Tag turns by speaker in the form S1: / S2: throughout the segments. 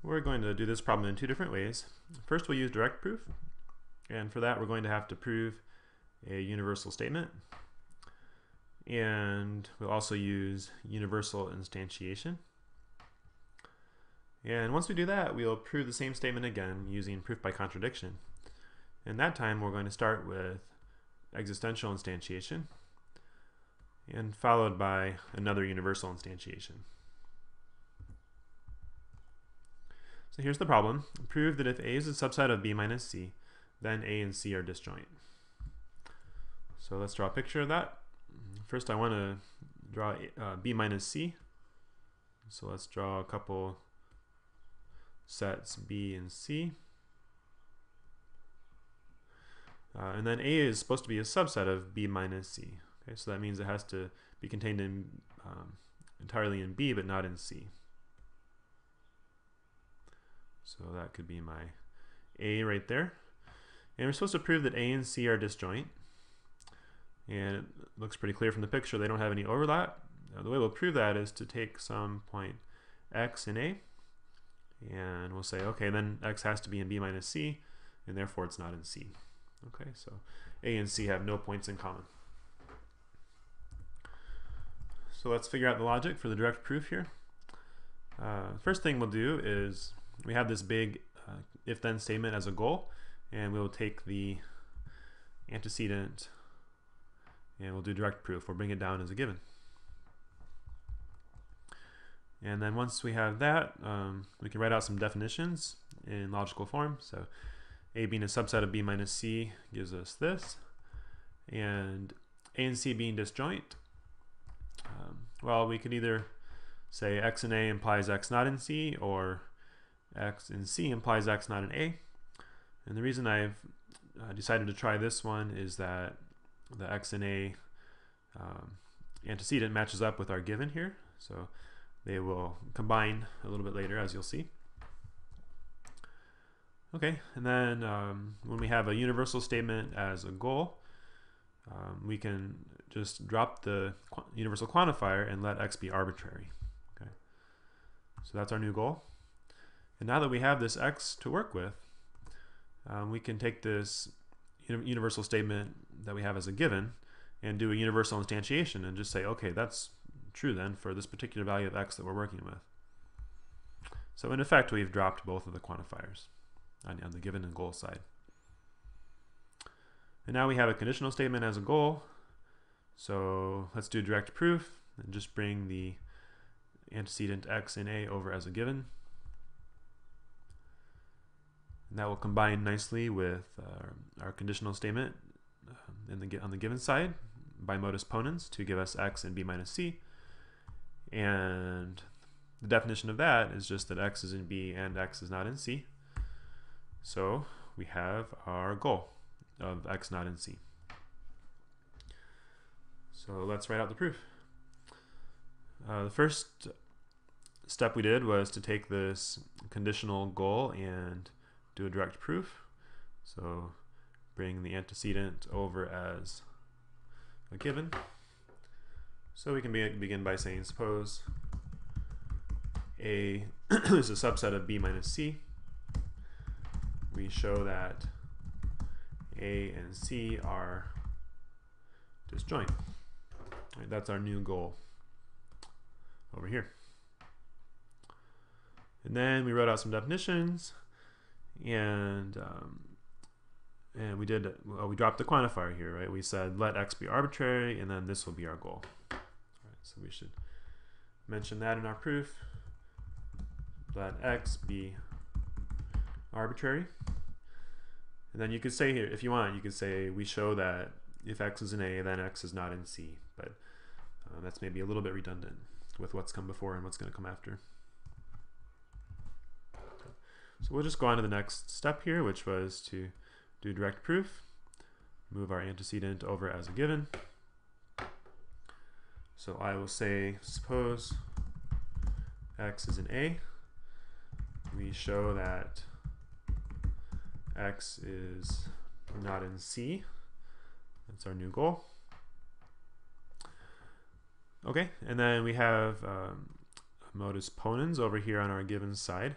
S1: We're going to do this problem in two different ways. First, we'll use direct proof, and for that we're going to have to prove a universal statement, and we'll also use universal instantiation. And once we do that, we'll prove the same statement again using proof by contradiction. And that time we're going to start with existential instantiation and followed by another universal instantiation. So here's the problem. Prove that if A is a subset of B minus C, then A and C are disjoint. So let's draw a picture of that. First I want to draw B minus C. So let's draw a couple sets B and C. And then A is supposed to be a subset of B minus C. Okay, so that means it has to be contained in entirely in B but not in C. So that could be my A right there. And we're supposed to prove that A and C are disjoint. And it looks pretty clear from the picture they don't have any overlap. The way we'll prove that is to take some point X in A, and we'll say, okay, then X has to be in B minus C, and therefore it's not in C. Okay, so A and C have no points in common. So let's figure out the logic for the direct proof here. First thing we'll do is we have this big if-then statement as a goal, and we'll take the antecedent and we'll do direct proof. We'll bring it down as a given. And then once we have that, we can write out some definitions in logical form. So A being a subset of B minus C gives us this, and A and C being disjoint, well, we could either say X in A implies X not in C, or X in C implies X not in A. And the reason I've decided to try this one is that the X in A antecedent matches up with our given here, so they will combine a little bit later, as you'll see. Okay, and then when we have a universal statement as a goal, we can just drop the universal quantifier and let X be arbitrary. Okay, so that's our new goal. And now that we have this X to work with, we can take this universal statement that we have as a given and do a universal instantiation and just say, okay, that's true then for this particular value of X that we're working with. So in effect, we've dropped both of the quantifiers on the given and goal side. And now we have a conditional statement as a goal. So let's do direct proof and just bring the antecedent X in A over as a given. And that will combine nicely with our conditional statement on the given side by modus ponens to give us X in B minus C. And the definition of that is just that X is in B and X is not in C. So we have our goal of X not in C. So let's write out the proof. The first step we did was to take this conditional goal and do a direct proof. So bring the antecedent over as a given. So we can begin by saying, suppose A is a subset of B minus C. We show that A and C are disjoint. Right, that's our new goal over here. And then we wrote out some definitions, and we dropped the quantifier here, right? We said let X be arbitrary, and then this will be our goal. All right, so we should mention that in our proof. Let X be arbitrary. And then you could say here, if you want, you could say we show that if X is in A, then X is not in C. But that's maybe a little bit redundant with what's come before and what's going to come after. So we'll just go on to the next step here, which was to do direct proof. Move our antecedent over as a given. So I will say, suppose X is in A. We show that X is not in C. That's our new goal. Okay, and then we have modus ponens over here on our given side.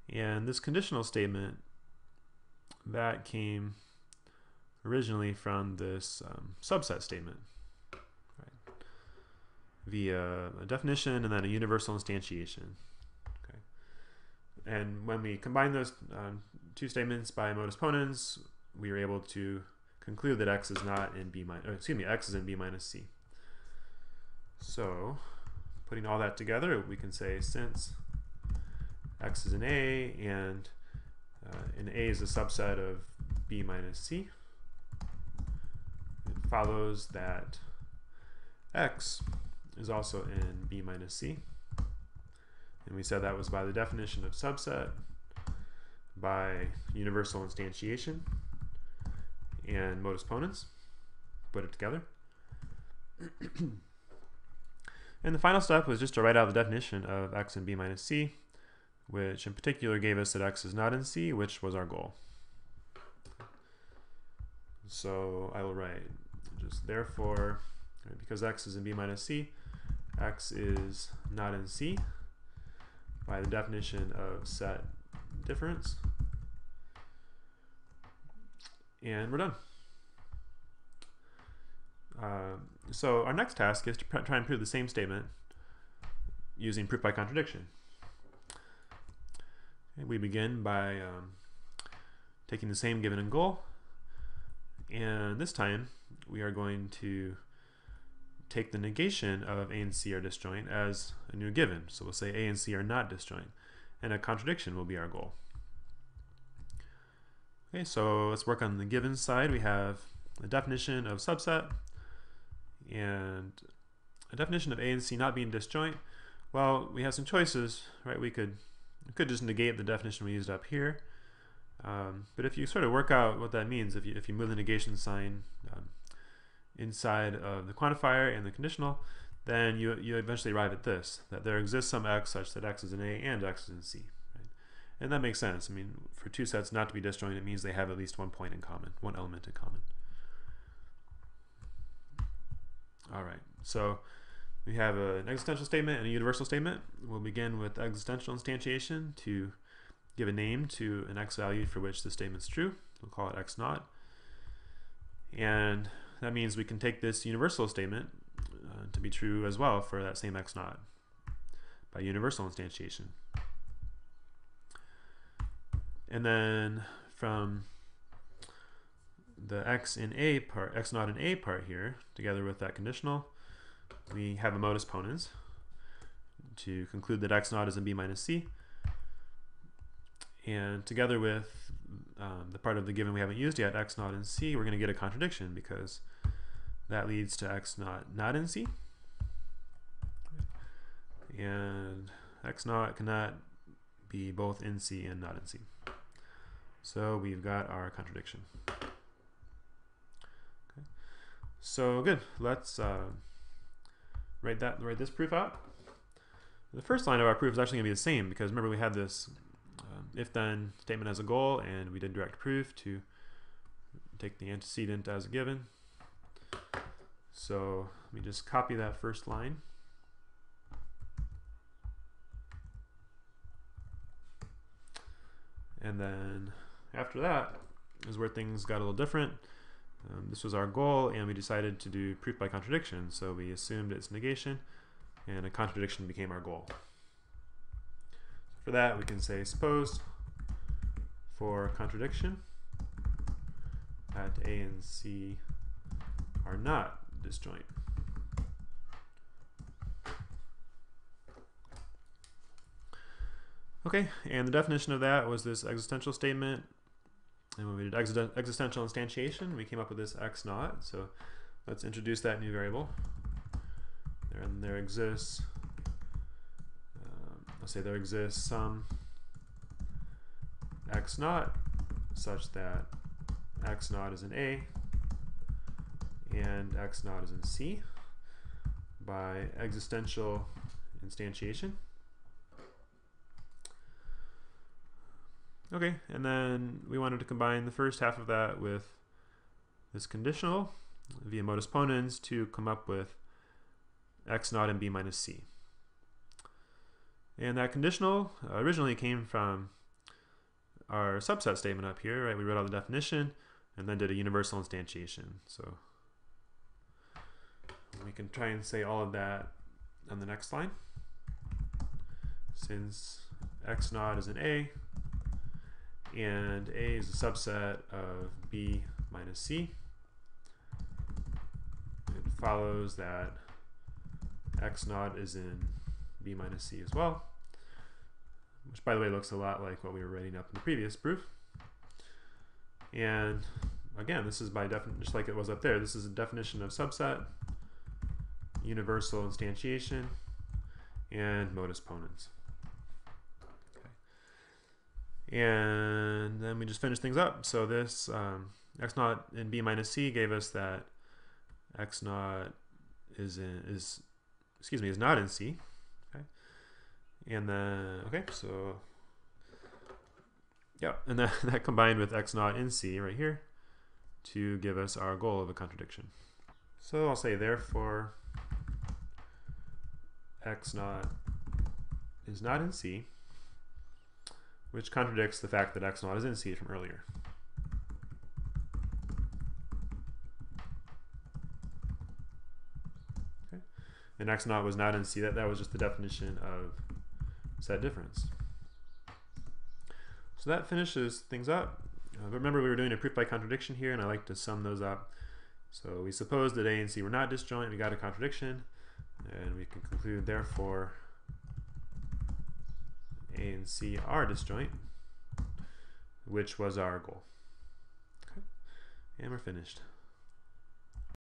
S1: And this conditional statement, that came originally from this subset statement, right, via a definition and then a universal instantiation. Okay. And when we combine those two statements by modus ponens, we are able to conclude that x is not in B minus, excuse me, x is in B minus C. So, putting all that together, we can say since x is in A and in A is a subset of B minus C, it follows that x is also in B minus C. And we said that was by the definition of subset, by universal instantiation, and modus ponens. Put it together. And the final step was just to write out the definition of x in B minus C, which in particular gave us that x is not in C, which was our goal. So I will write just therefore, right, because x is in B minus C, x is not in C by the definition of set difference. And we're done. So our next task is to try and prove the same statement using proof by contradiction. Okay, we begin by taking the same given and goal, and this time we are going to take the negation of A and C are disjoint as a new given. So we'll say A and C are not disjoint, and a contradiction will be our goal. Okay, so let's work on the given side. We have a definition of subset and a definition of A and C not being disjoint. Well, we have some choices, right? We could just negate the definition we used up here. But if you sort of work out what that means, if you move the negation sign inside of the quantifier and the conditional, then you eventually arrive at this, that there exists some x such that x is in A and x is in C. Right? And that makes sense. I mean, for two sets not to be disjoint, it means they have at least one point in common, one element in common. All right, so we have an existential statement and a universal statement. We'll begin with existential instantiation to give a name to an x value for which the statement's true. We'll call it x naught. And that means we can take this universal statement to be true as well for that same x naught by universal instantiation. And then from the x in A part, x naught in A part here, together with that conditional, we have a modus ponens to conclude that x naught is in B minus C. And together with the part of the given we haven't used yet, x naught in C, we're going to get a contradiction because that leads to x naught not in C. And x naught cannot be both in C and not in C. So we've got our contradiction. Okay. So good. Let's write this proof out. The first line of our proof is actually going to be the same because remember we had this if-then statement as a goal, and we did direct proof to take the antecedent as a given. So let me just copy that first line. And then after that is where things got a little different. This was our goal, and we decided to do proof by contradiction. So we assumed its negation, and a contradiction became our goal. For that, we can say suppose for contradiction that A and C are not disjoint. Okay, and the definition of that was this existential statement. And when we did existential instantiation, we came up with this x naught. So let's introduce that new variable. And there exists, let's say there exists some x naught such that x naught is in A and x naught is in C by existential instantiation. Okay, and then we wanted to combine the first half of that with this conditional via modus ponens to come up with x naught in B minus C. And that conditional originally came from our subset statement up here, right? We wrote out the definition and then did a universal instantiation. So we can try and say all of that on the next line. Since x naught is an A, and A is a subset of B minus C, it follows that x naught is in B minus C as well, which by the way looks a lot like what we were writing up in the previous proof. And again, this is by definition, just like it was up there, this is a definition of subset, universal instantiation, and modus ponens. And then we just finish things up. So this x naught in B minus C gave us that x naught is not in C. Okay. And then so yeah, and then that combined with x naught in C right here to give us our goal of a contradiction. So I'll say therefore x naught is not in C, which contradicts the fact that x naught is in C from earlier. Okay. And x naught was not in C. That was just the definition of set difference. So that finishes things up. But remember, we were doing a proof by contradiction here, and I like to sum those up. So we supposed that A and C were not disjoint. We got a contradiction, and we can conclude, therefore, A and C are disjoint, which was our goal. Okay. And we're finished.